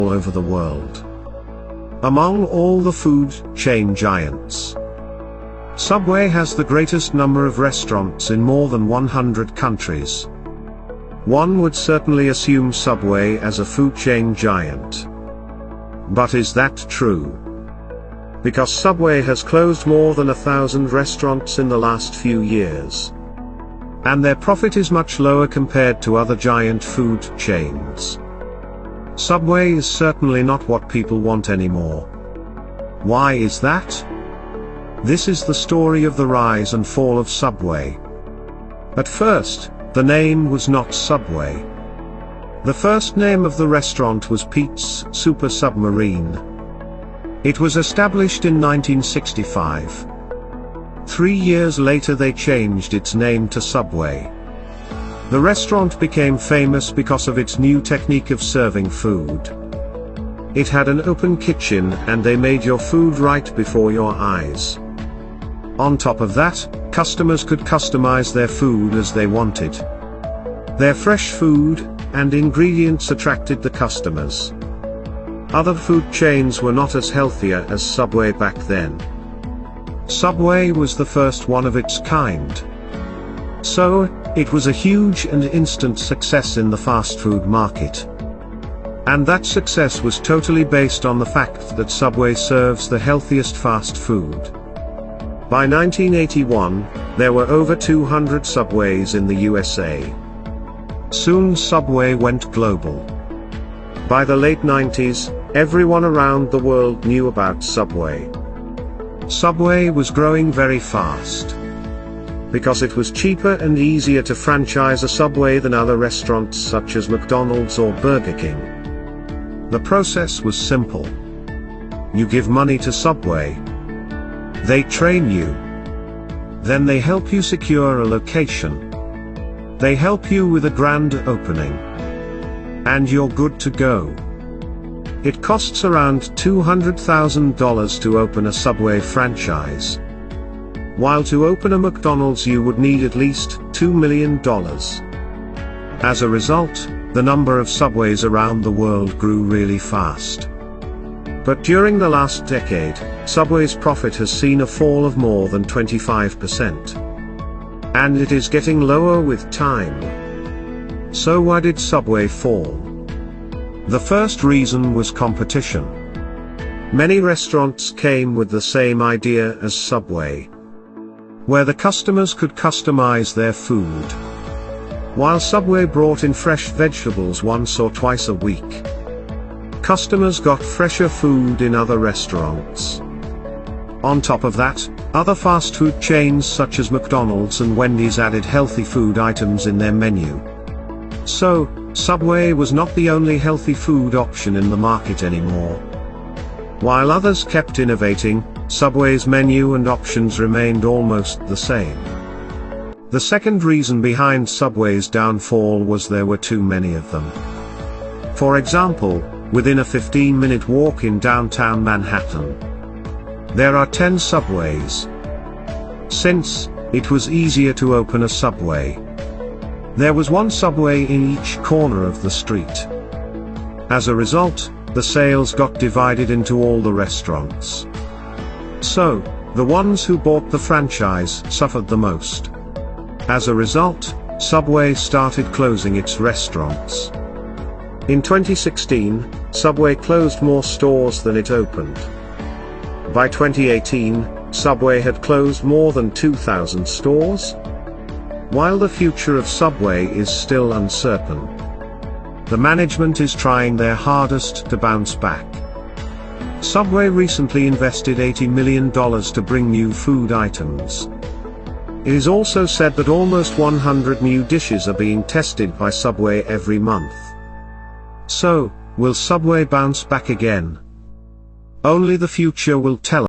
all over the world. Among all the food chain giants, Subway has the greatest number of restaurants in more than 100 countries. One would certainly assume Subway as a food chain giant. But is that true? Because Subway has closed more than 1,000 restaurants in the last few years. And their profit is much lower compared to other giant food chains. Subway is certainly not what people want anymore. Why is that? This is the story of the rise and fall of Subway. At first, the name was not Subway. The first name of the restaurant was Pete's Super Submarine. It was established in 1965. 3 years later they changed its name to Subway. The restaurant became famous because of its new technique of serving food. It had an open kitchen and they made your food right before your eyes. On top of that, customers could customize their food as they wanted. Their fresh food and ingredients attracted the customers. Other food chains were not as healthier as Subway back then. Subway was the first one of its kind. So, it was a huge and instant success in the fast food market. And that success was totally based on the fact that Subway serves the healthiest fast food. By 1981, there were over 200 Subways in the USA. Soon Subway went global. By the late 90s, everyone around the world knew about Subway. Subway was growing very fast. Because it was cheaper and easier to franchise a Subway than other restaurants such as McDonald's or Burger King. The process was simple. You give money to Subway. They train you. Then they help you secure a location. They help you with a grand opening. And you're good to go. It costs around $200,000 to open a Subway franchise. While to open a McDonald's you would need at least $2 million. As a result, the number of Subways around the world grew really fast. But during the last decade, Subway's profit has seen a fall of more than 25%. And it is getting lower with time. So why did Subway fall? The first reason was competition. Many restaurants came with the same idea as Subway, where the customers could customize their food. While Subway brought in fresh vegetables once or twice a week, customers got fresher food in other restaurants. On top of that, other fast food chains such as McDonald's and Wendy's added healthy food items in their menu. So, Subway was not the only healthy food option in the market anymore. While others kept innovating, Subway's menu and options remained almost the same. The second reason behind Subway's downfall was there were too many of them. For example, within a 15-minute walk in downtown Manhattan, there are 10 Subways. Since it was easier to open a Subway, there was one Subway in each corner of the street. As a result, the sales got divided into all the restaurants. So, the ones who bought the franchise suffered the most. As a result, Subway started closing its restaurants. In 2016, Subway closed more stores than it opened. By 2018, Subway had closed more than 2,000 stores. While the future of Subway is still uncertain, the management is trying their hardest to bounce back. Subway recently invested $80 million to bring new food items. It is also said that almost 100 new dishes are being tested by Subway every month. So, will Subway bounce back again? Only the future will tell us.